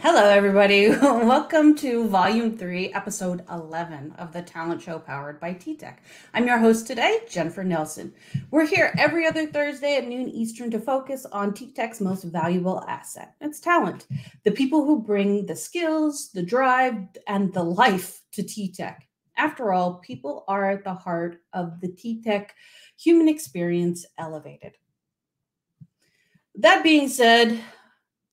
Hello, everybody. Welcome to Volume 3, Episode 11 of the Talent Show powered by TTEC. I'm your host today, Jennifer Nelson. We're here every other Thursday at noon Eastern to focus on TTEC's most valuable asset. It's talent. The people who bring the skills, the drive, and the life to TTEC. After all, people are at the heart of the TTEC human experience elevated. That being said,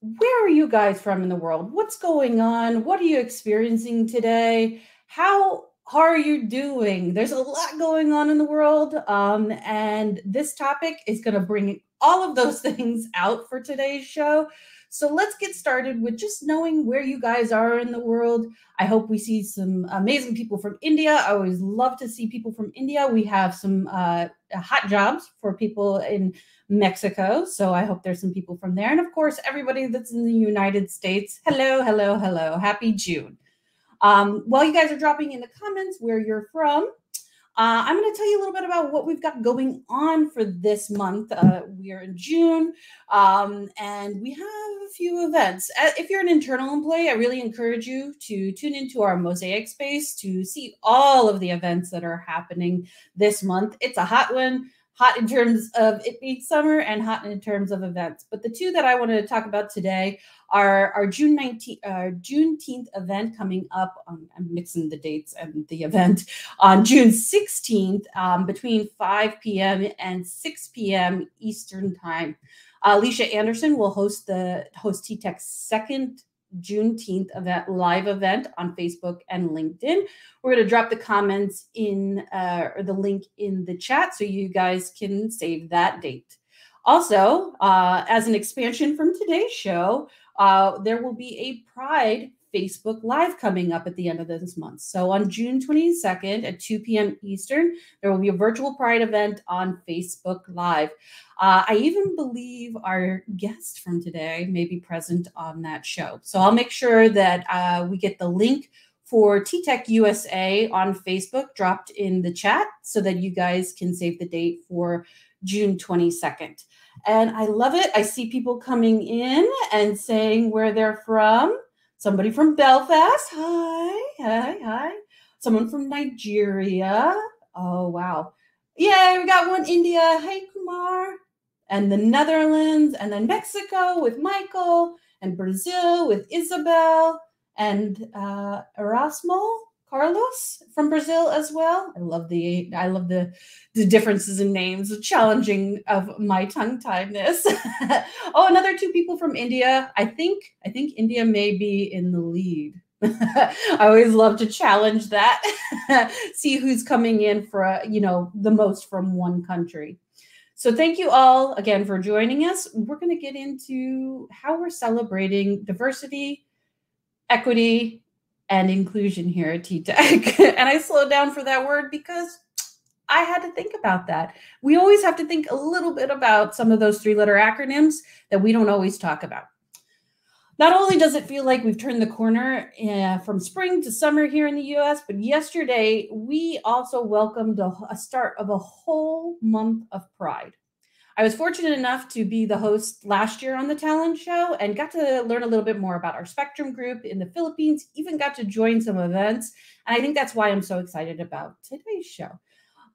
where are you guys from in the world? What's going on? What are you experiencing today? How are you doing? There's a lot going on in the world, and this topic is going to bring all of those things out for today's show. So let's get started with just knowing where you guys are in the world. I hope we see some amazing people from India. I always love to see people from India. We have some hot jobs for people in Mexico. So I hope there's some people from there. And of course, everybody that's in the United States. Hello, hello, hello. Happy June. While you guys are dropping in the comments where you're from, I'm going to tell you a little bit about what we've got going on for this month. We are in June, and we have a few events. If you're an internal employee, I really encourage you to tune into our Mosaic space to see all of the events that are happening this month. It's a hot one. Hot in terms of it being summer and hot in terms of events. But the two that I wanted to talk about today are our Juneteenth event coming up. I'm mixing the dates and the event on June 16th between 5 p.m. and 6 p.m. Eastern time. Alicia Anderson will host TTEC's second Juneteenth live event on Facebook and LinkedIn. We're going to drop the comments in or the link in the chat so you guys can save that date. Also, as an expansion from today's show, there will be a Pride Facebook Live coming up at the end of this month. So on June 22nd at 2 p.m. Eastern, there will be a virtual Pride event on Facebook Live. I even believe our guest from today may be present on that show. So I'll make sure that we get the link for TTEC USA on Facebook dropped in the chat so that you guys can save the date for June 22nd. And I love it. I see people coming in and saying where they're from. Somebody from Belfast. Hi. Someone from Nigeria. Oh, wow. Yay, we got one India. Hey, Kumar. And the Netherlands, and then Mexico with Michael, and Brazil with Isabel, and Erasmo Carlos from Brazil as well. I love the differences in names, the challenging of my tongue-tiedness. Oh, another two people from India. I think India may be in the lead. I always love to challenge that. See who's coming in for the most from one country. So thank you all again for joining us. We're going to get into how we're celebrating diversity, equity, and inclusion here at TTEC. And I slowed down for that word because I had to think about that. We always have to think a little bit about some of those three-letter acronyms that we don't always talk about. Not only does it feel like we've turned the corner from spring to summer here in the US, but yesterday we also welcomed a start of a whole month of Pride. I was fortunate enough to be the host last year on the Talent Show and got to learn a little bit more about our Spectrum group in the Philippines, even got to join some events. And I think that's why I'm so excited about today's show.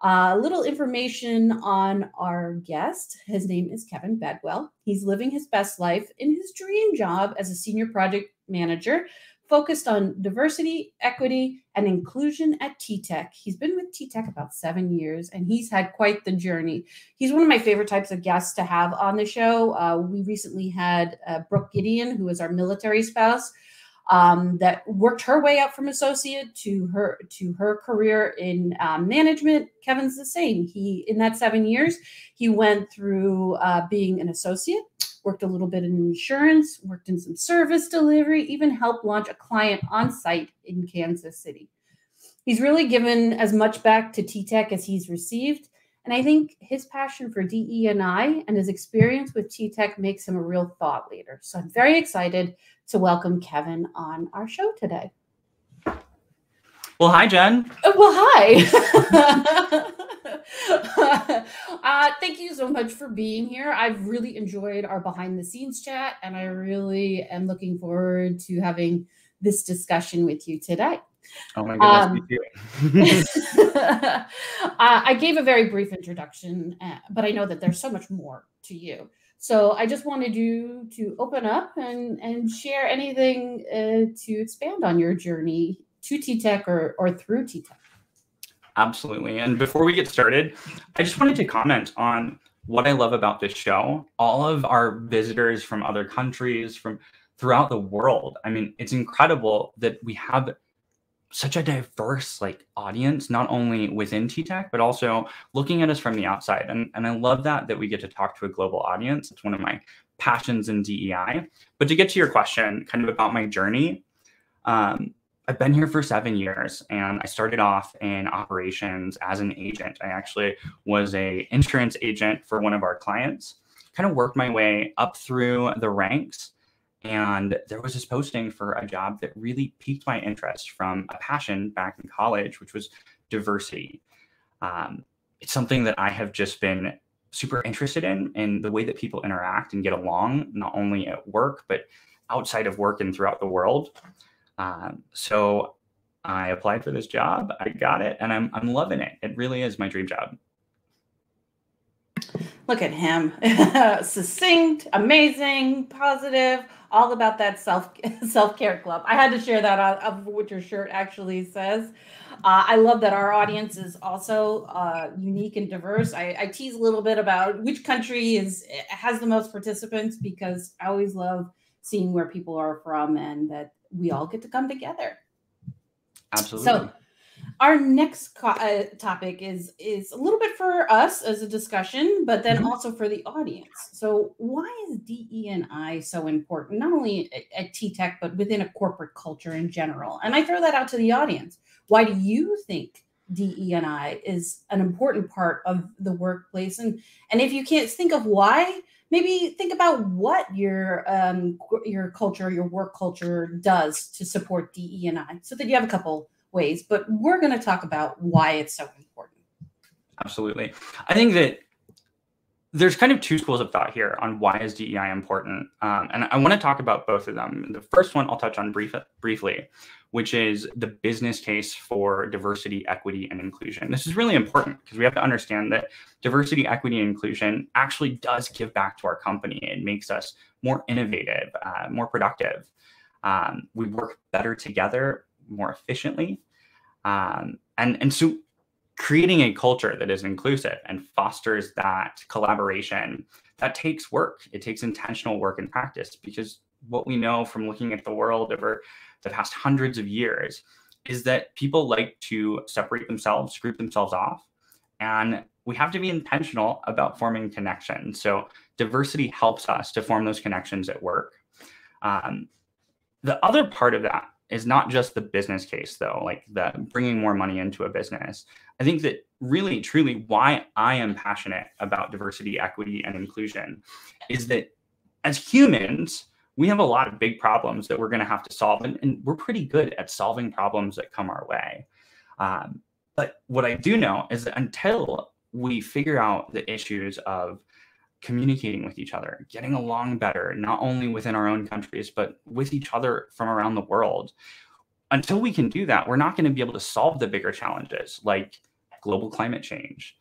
A little information on our guest. His name is Kevin Bedwell. He's living his best life in his dream job as a senior project manager, focused on diversity, equity, and inclusion at TTEC. He's been with TTEC about 7 years, and he's had quite the journey. He's one of my favorite types of guests to have on the show. We recently had Brooke Gideon, who is our military spouse, that worked her way up from associate to her career in management. Kevin's the same. In that 7 years, he went through being an associate, worked a little bit in insurance, worked in some service delivery, even helped launch a client on site in Kansas City. He's really given as much back to TTEC as he's received. And I think his passion for DE&I and his experience with TTEC makes him a real thought leader. So I'm very excited to welcome Kevin on our show today. Well, hi, Jen. Well, hi. thank you so much for being here. I've really enjoyed our behind the scenes chat, and I really am looking forward to having this discussion with you today. Oh my goodness, me too. I gave a very brief introduction, but I know that there's so much more to you. So I just wanted you to open up and share anything to expand on your journey to TTEC or through TTEC. Absolutely. And before we get started, I just wanted to comment on what I love about this show. All of our visitors from other countries, from throughout the world. I mean, it's incredible that we have such a diverse audience, not only within TTEC, but also looking at us from the outside. And I love that we get to talk to a global audience. It's one of my passions in DEI. But to get to your question, kind of about my journey, I've been here for 7 years, and I started off in operations as an agent. I actually was an insurance agent for one of our clients, kind of worked my way up through the ranks. And there was this posting for a job that really piqued my interest from a passion back in college, which was diversity. It's something that I have just been super interested in the way that people interact and get along, not only at work, but outside of work and throughout the world. So I applied for this job, I got it, and I'm loving it. It really is my dream job. Look at him. Succinct, amazing, positive, all about that self-care club. I had to share that of what your shirt actually says. I love that our audience is also unique and diverse. I tease a little bit about which country has the most participants, because I always love seeing where people are from and that we all get to come together. Absolutely. So our next topic is a little bit for us as a discussion, but then also for the audience. So why is DE&I so important, not only at TTEC, but within a corporate culture in general? And I throw that out to the audience. Why do you think DE&I is an important part of the workplace? And if you can't think of why, maybe think about what your culture, your work culture does to support DE&I, so that you have a couple ways, but we're going to talk about why it's so important. Absolutely. I think that there's kind of two schools of thought here on why is DEI important. And I want to talk about both of them. The first one I'll touch on briefly, which is the business case for diversity, equity, and inclusion. This is really important because we have to understand that diversity, equity, and inclusion actually does give back to our company. It makes us more innovative, more productive. We work better together, more efficiently. And so creating a culture that is inclusive and fosters that collaboration, that takes work. It takes intentional work and practice, because what we know from looking at the world over the past hundreds of years is that people like to separate themselves, group themselves off, and we have to be intentional about forming connections. So diversity helps us to form those connections at work. The other part of that is not just the business case, though, like the bringing more money into a business. I think that really, truly why I am passionate about diversity, equity, and inclusion is that as humans, we have a lot of big problems that we're going to have to solve, and we're pretty good at solving problems that come our way. But what I do know is that until we figure out the issues of communicating with each other, getting along better, not only within our own countries, but with each other from around the world. Until we can do that, we're not going to be able to solve the bigger challenges like global climate change,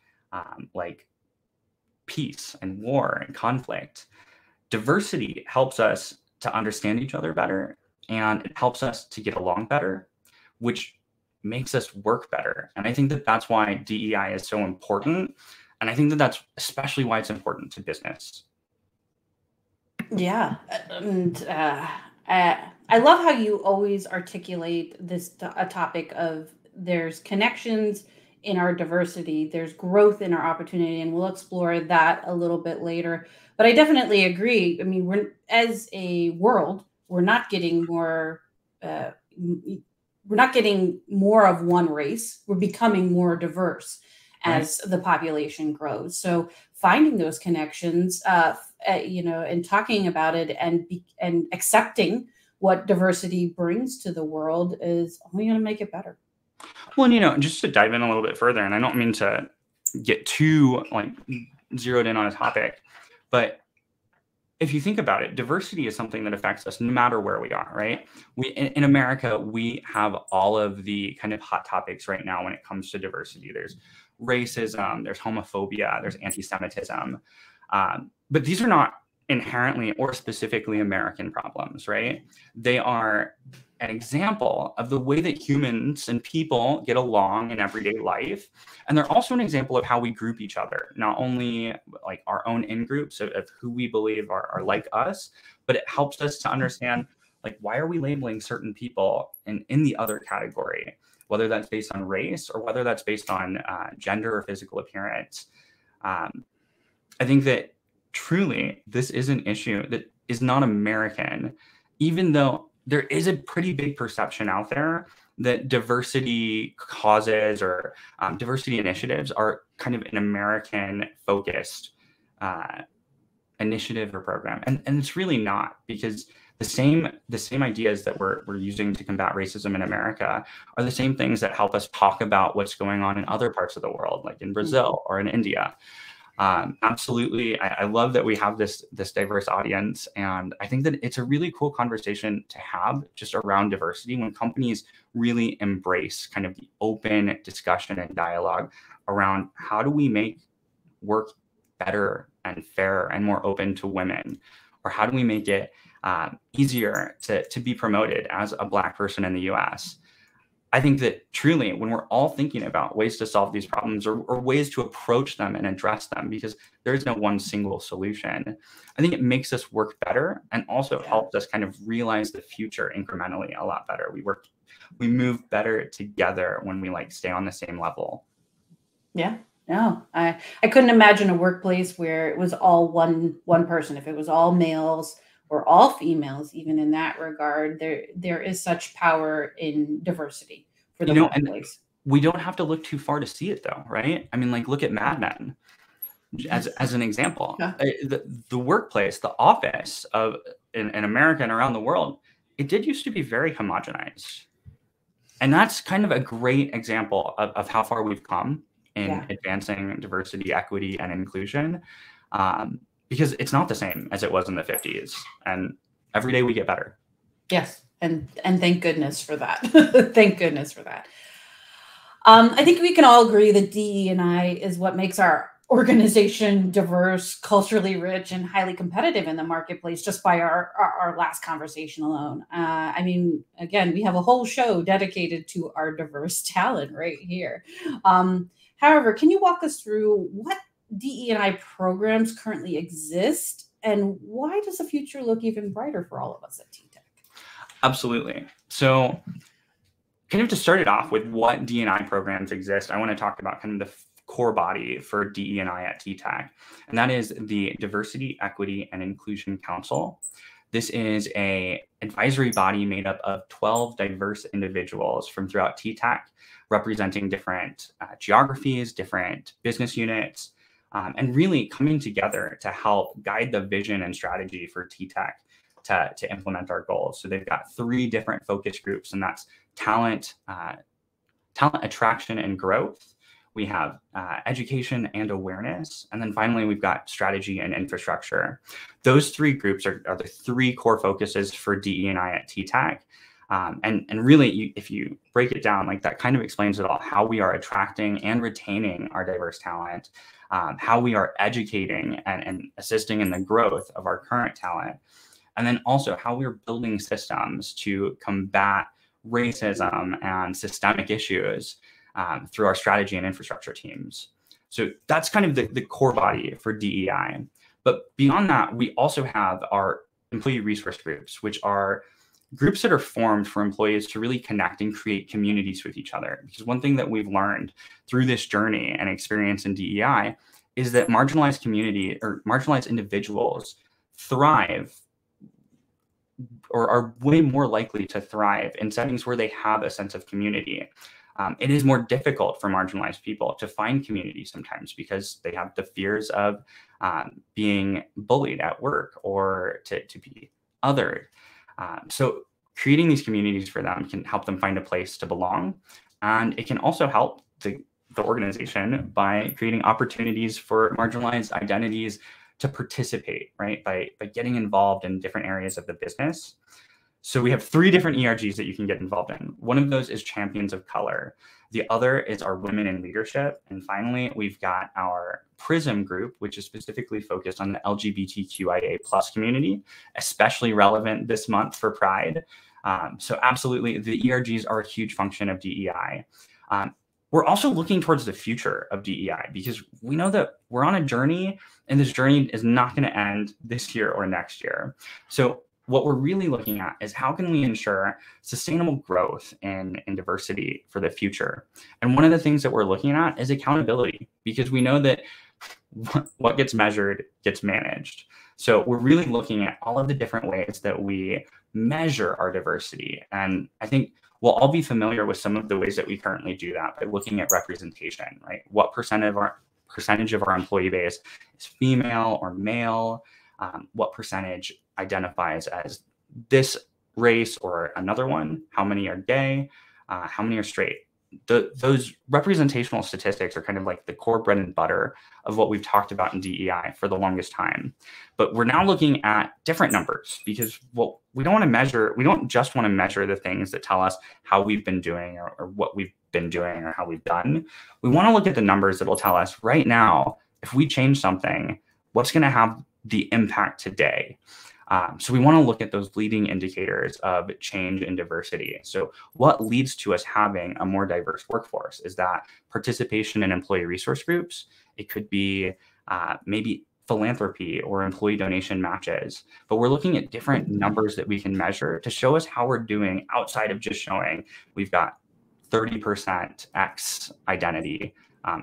like peace and war and conflict. Diversity helps us to understand each other better, and it helps us to get along better, which makes us work better. And I think that that's why DEI is so important. And I think that that's especially why it's important to business. Yeah. And I love how you always articulate this a topic of there's connections in our diversity, there's growth in our opportunity, and we'll explore that a little bit later. But I definitely agree. I mean, we're as a world, we're not getting more of one race. We're becoming more diverse as the population grows. So finding those connections, and talking about it and accepting what diversity brings to the world is only going to make it better. Well, and, just to dive in a little bit further, and I don't mean to get too zeroed in on a topic. But if you think about it, diversity is something that affects us no matter where we are, right? In America, we have all of the kind of hot topics right now when it comes to diversity. There's racism, there's homophobia, there's anti-Semitism. But these are not inherently or specifically American problems, right? They are an example of the way that humans and people get along in everyday life. And they're also an example of how we group each other, not only like our own in-groups of who we believe are like us, but it helps us to understand, like, why are we labeling certain people in the other category, whether that's based on race or whether that's based on gender or physical appearance. I think that truly this is an issue that is not American, even though there is a pretty big perception out there that diversity causes or diversity initiatives are kind of an American focused initiative or program. And it's really not, because the same ideas that we're using to combat racism in America are the same things that help us talk about what's going on in other parts of the world, like in Brazil or in India. Absolutely. I love that we have this diverse audience. And I think that it's a really cool conversation to have just around diversity when companies really embrace kind of the open discussion and dialogue around how do we make work better and fairer and more open to women, or how do we make it easier to be promoted as a Black person in the US. I think that truly, when we're all thinking about ways to solve these problems or ways to approach them and address them, because there is no one single solution, I think it makes us work better and also helps us kind of realize the future incrementally a lot better. We move better together when we like stay on the same level. Yeah, no, I couldn't imagine a workplace where it was all one person. If it was all males or all females, even in that regard, there is such power in diversity for the workplace. And we don't have to look too far to see it, though, right? I mean, like, look at Mad Men as an example. Yeah. The workplace, the office in America and around the world, it did used to be very homogenized. And that's kind of a great example of how far we've come in advancing diversity, equity, and inclusion. Because it's not the same as it was in the 50s, and every day we get better. Yes, and thank goodness for that. Thank goodness for that. I think we can all agree that DE&I is what makes our organization diverse, culturally rich, and highly competitive in the marketplace, just by our last conversation alone. I mean, again, we have a whole show dedicated to our diverse talent right here. However, can you walk us through what DE&I programs currently exist, and why does the future look even brighter for all of us at TTEC? Absolutely. So kind of to start it off with what DE&I programs exist, I want to talk about kind of the core body for DE&I at TTEC, and that is the Diversity, Equity, and Inclusion Council. This is an advisory body made up of 12 diverse individuals from throughout TTEC, representing different geographies, different business units, and really coming together to help guide the vision and strategy for TTEC to implement our goals. So they've got 3 different focus groups, and that's talent attraction and growth. We have education and awareness. And then finally, we've got strategy and infrastructure. Those 3 groups are the 3 core focuses for DE&I at TTEC. And really, if you break it down, like, that kind of explains it all: how we are attracting and retaining our diverse talent, how we are educating and assisting in the growth of our current talent, and then also how we're building systems to combat racism and systemic issues through our strategy and infrastructure teams. So that's kind of the core body for DEI. But beyond that, we also have our employee resource groups, which are groups that are formed for employees to really connect and create communities with each other. Because one thing that we've learned through this journey and experience in DEI is that marginalized community or marginalized individuals thrive, or are way more likely to thrive in settings where they have a sense of community. It is more difficult for marginalized people to find community sometimes because they have the fears of being bullied at work or to be othered. So creating these communities for them can help them find a place to belong. And it can also help the the organization by creating opportunities for marginalized identities to participate, right? By getting involved in different areas of the business. So we have 3 different ERGs that you can get involved in. One of those is Champions of Color. The other is our Women in Leadership. And finally, we've got our Prism group, which is specifically focused on the LGBTQIA+ community, especially relevant this month for Pride. So absolutely, the ERGs are a huge function of DEI. We're also looking towards the future of DEI because we know that we're on a journey, and this journey is not going to end this year or next year. So what we're really looking at is how can we ensure sustainable growth and diversity for the future? And one of the things that we're looking at is accountability, because we know that what gets measured gets managed. So we're really looking at all of the different ways that we measure our diversity. And I think we'll all be familiar with some of the ways that we currently do that by looking at representation, right? What percentage of our employee base is female or male? What percentage identifies as this race or another one? How many are gay? How many are straight? Those representational statistics are kind of like the core bread and butter of what we've talked about in DEI for the longest time. But we're now looking at different numbers because we don't just want to measure the things that tell us how we've been doing or what we've been doing or how we've done. We want to look at the numbers that will tell us right now, if we change something, what's going to have the impact today. So we want to look at those leading indicators of change and diversity. So what leads to us having a more diverse workforce? Is that participation in employee resource groups? It could be maybe philanthropy or employee donation matches. But we're looking at different numbers that we can measure to show us how we're doing outside of just showing we've got 30% X identity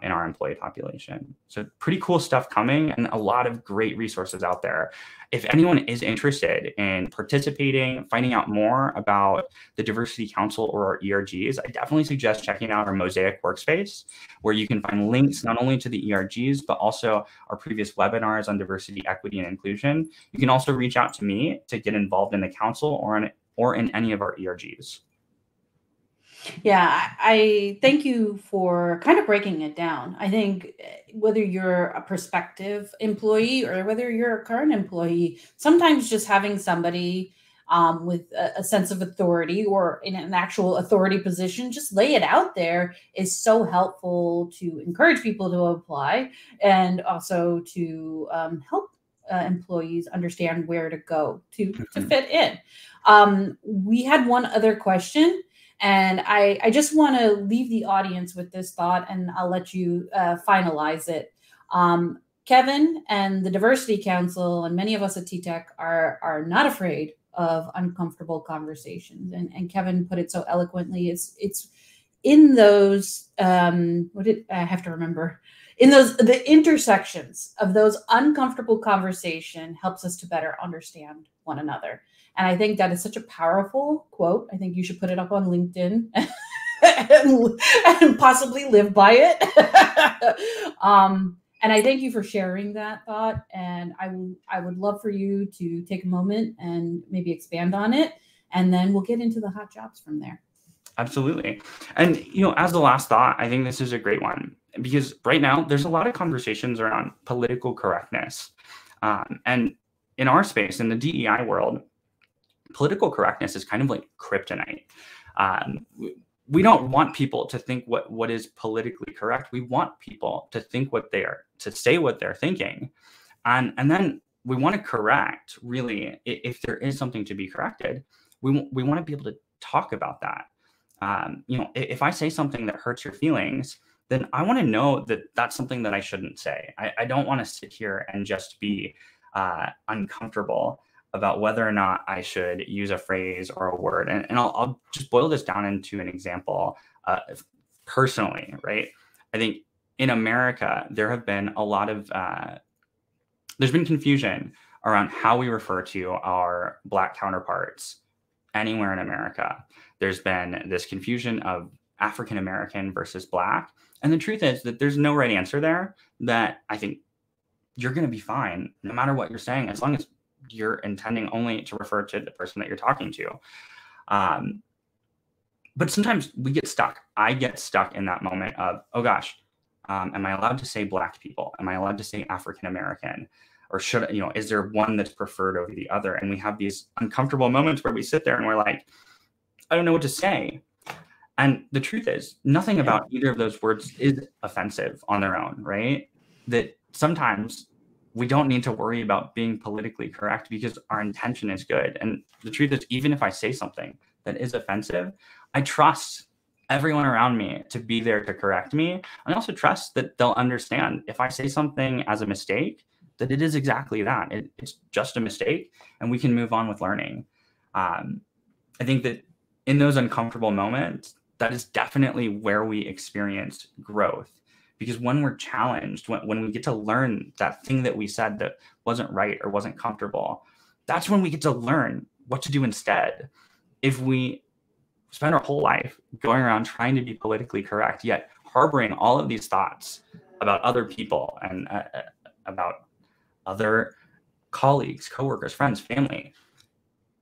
in our employee population. So pretty cool stuff coming and a lot of great resources out there. If anyone is interested in participating, finding out more about the Diversity Council or our ERGs, I definitely suggest checking out our Mosaic workspace, where you can find links not only to the ERGs, but also our previous webinars on diversity, equity, and inclusion. You can also reach out to me to get involved in the council or in any of our ERGs. Yeah, I thank you for kind of breaking it down. I think whether you're a prospective employee or whether you're a current employee, sometimes just having somebody with a sense of authority or in an actual authority position, just lay it out there is so helpful to encourage people to apply and also to help employees understand where to go to fit in. We had one other question. And I just want to leave the audience with this thought, and I'll let you finalize it. Kevin and the Diversity Council and many of us at TTEC are not afraid of uncomfortable conversations. And Kevin put it so eloquently. It's in those, what did I have to remember? In the intersections of those uncomfortable conversation helps us to better understand one another. And I think that is such a powerful quote. I think you should put it up on LinkedIn and possibly live by it. And I thank you for sharing that thought. And I would love for you to take a moment and maybe expand on it. And then we'll get into the hot jobs from there. Absolutely. And, as the last thought, I think this is a great one because right now there's a lot of conversations around political correctness. And in our space, in the DEI world, political correctness is kind of like kryptonite. We don't want people to think what is politically correct. We want people to think to say what they're thinking. And then we want to correct, really, if there is something to be corrected, we want to be able to talk about that. If I say something that hurts your feelings, then I want to know that that's something that I shouldn't say. I don't want to sit here and just be uncomfortable about whether or not I should use a phrase or a word. And I'll just boil this down into an example personally, right? I think in America, there have been a lot of, there's been confusion around how we refer to our Black counterparts anywhere in America. There's been this confusion of African American versus Black. And the truth is that there's no right answer there, that I think you're going to be fine no matter what you're saying, as long as you're intending only to refer to the person that you're talking to. But sometimes we get stuck. I get stuck in that moment of, oh gosh, Am I allowed to say Black people? Am I allowed to say African American? Or should, is there one that's preferred over the other? And we have these uncomfortable moments where we sit there and we're like, I don't know what to say. And the truth is, nothing about either of those words is offensive on their own, right? That sometimes we don't need to worry about being politically correct because our intention is good. And the truth is, even if I say something that is offensive, I trust everyone around me to be there to correct me. I also trust that they'll understand if I say something as a mistake, that it is exactly that. It's just a mistake, and we can move on with learning. I think that in those uncomfortable moments, that is definitely where we experience growth. Because when we're challenged, when we get to learn that thing that we said that wasn't right or wasn't comfortable, that's when we get to learn what to do instead. If we spend our whole life going around trying to be politically correct, yet harboring all of these thoughts about other people and about other colleagues, coworkers, friends, family,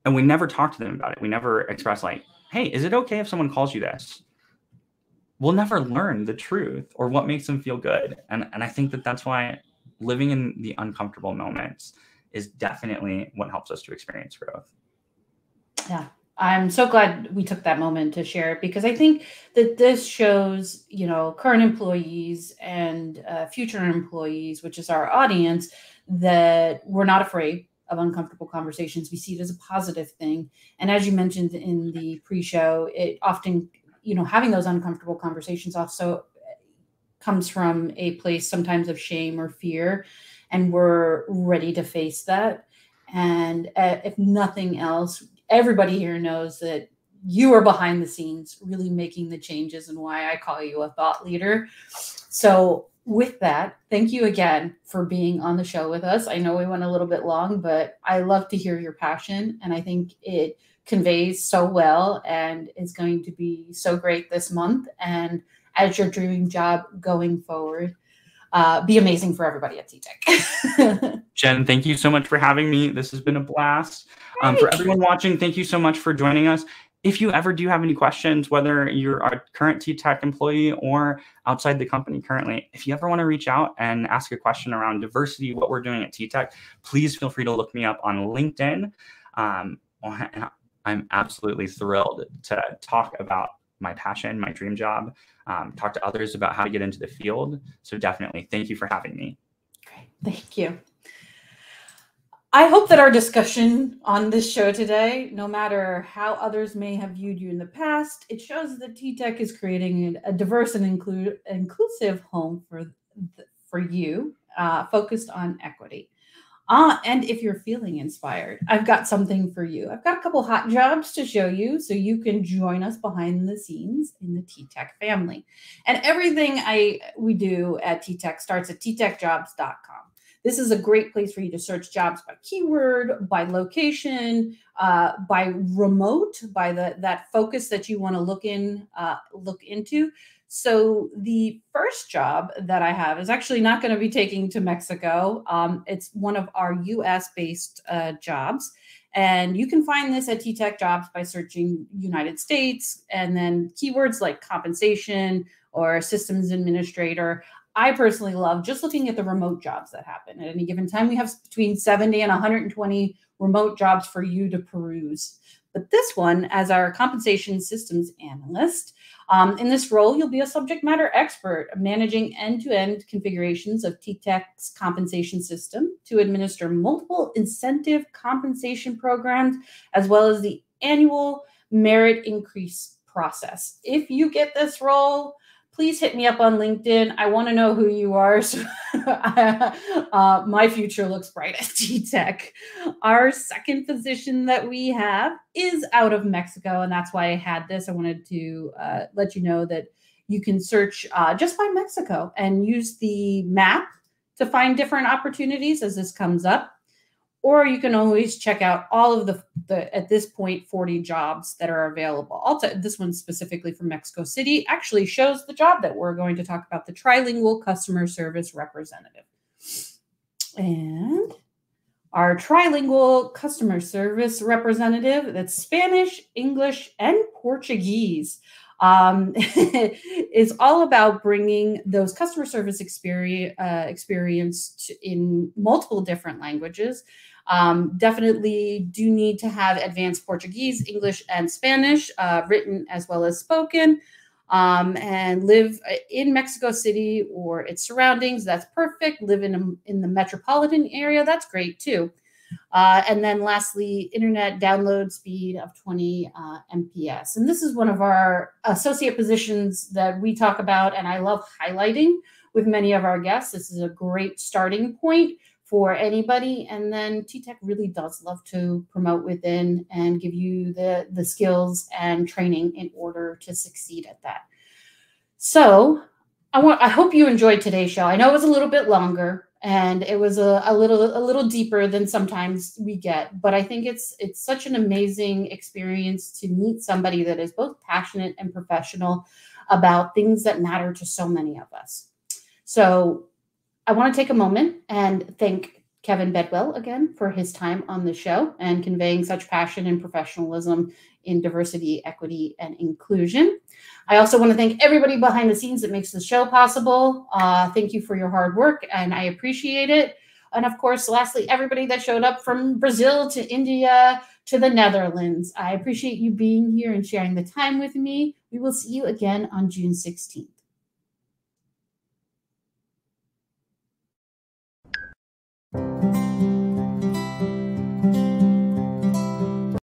and we never talk to them about it. We never express like, hey, is it okay if someone calls you this? We'll never learn the truth or what makes them feel good. And I think that that's why living in the uncomfortable moments is definitely what helps us to experience growth. Yeah. I'm so glad we took that moment to share it, because I think that this shows, current employees and future employees, which is our audience, that we're not afraid of uncomfortable conversations. We see it as a positive thing. And as you mentioned in the pre-show, it often, having those uncomfortable conversations also comes from a place sometimes of shame or fear, and we're ready to face that. And if nothing else, everybody here knows that you are behind the scenes really making the changes, and why I call you a thought leader. So with that, thank you again for being on the show with us. I know we went a little bit long, but I love to hear your passion, and I think it conveys so well and is going to be so great this month. And as your dream job going forward, be amazing for everybody at TTEC. Jen, thank you so much for having me. This has been a blast. For everyone watching, thank you so much for joining us. If you ever do have any questions, whether you're a current TTEC employee or outside the company currently, if you ever want to reach out and ask a question around diversity, what we're doing at TTEC, please feel free to look me up on LinkedIn. I'm absolutely thrilled to talk about my passion, my dream job, talk to others about how to get into the field. So definitely, thank you for having me. Great, thank you. I hope that our discussion on this show today, no matter how others may have viewed you in the past, it shows that TTEC is creating a diverse and inclusive home for you, focused on equity. And if you're feeling inspired, I've got something for you. I've got a couple hot jobs to show you so you can join us behind the scenes in the TTEC family. And everything we do at TTEC starts at ttecjobs.com. This is a great place for you to search jobs by keyword, by location, by remote, by that focus that you want to look into. So the first job that I have is actually not going to be taking to Mexico. It's one of our US-based jobs. And you can find this at TTEC Jobs by searching United States and then keywords like compensation or systems administrator. I personally love just looking at the remote jobs that happen at any given time. We have between 70 and 120 remote jobs for you to peruse. But this one, as our compensation systems analyst, in this role, you'll be a subject matter expert managing end-to-end configurations of TTEC's compensation system to administer multiple incentive compensation programs, as well as the annual merit increase process. If you get this role, please hit me up on LinkedIn. I want to know who you are. So my future looks bright at TTEC. Our second position that we have is out of Mexico, and that's why I had this. I wanted to let you know that you can search just by Mexico and use the map to find different opportunities as this comes up. Or you can always check out all of the at this point, 40 jobs that are available. Also, this one specifically from Mexico City actually shows the job that we're going to talk about, the trilingual customer service representative. And our trilingual customer service representative, that's Spanish, English, and Portuguese. is all about bringing those customer service experience in multiple different languages. Definitely do need to have advanced Portuguese, English, and Spanish, written as well as spoken, and live in Mexico City or its surroundings. That's perfect. Live in the metropolitan area. That's great too. And then lastly, internet download speed of 20 MPS. And this is one of our associate positions that we talk about, and I love highlighting with many of our guests. This is a great starting point for anybody. And then TTEC really does love to promote within and give you the skills and training in order to succeed at that. So I hope you enjoyed today's show. I know it was a little bit longer and it was a little deeper than sometimes we get, but I think it's such an amazing experience to meet somebody that is both passionate and professional about things that matter to so many of us. So I want to take a moment and thank Kevin Bedwell again for his time on the show and conveying such passion and professionalism in diversity, equity, and inclusion. I also want to thank everybody behind the scenes that makes the show possible. Thank you for your hard work, and I appreciate it. And of course, lastly, everybody that showed up from Brazil to India to the Netherlands. I appreciate you being here and sharing the time with me. We will see you again on June 16th.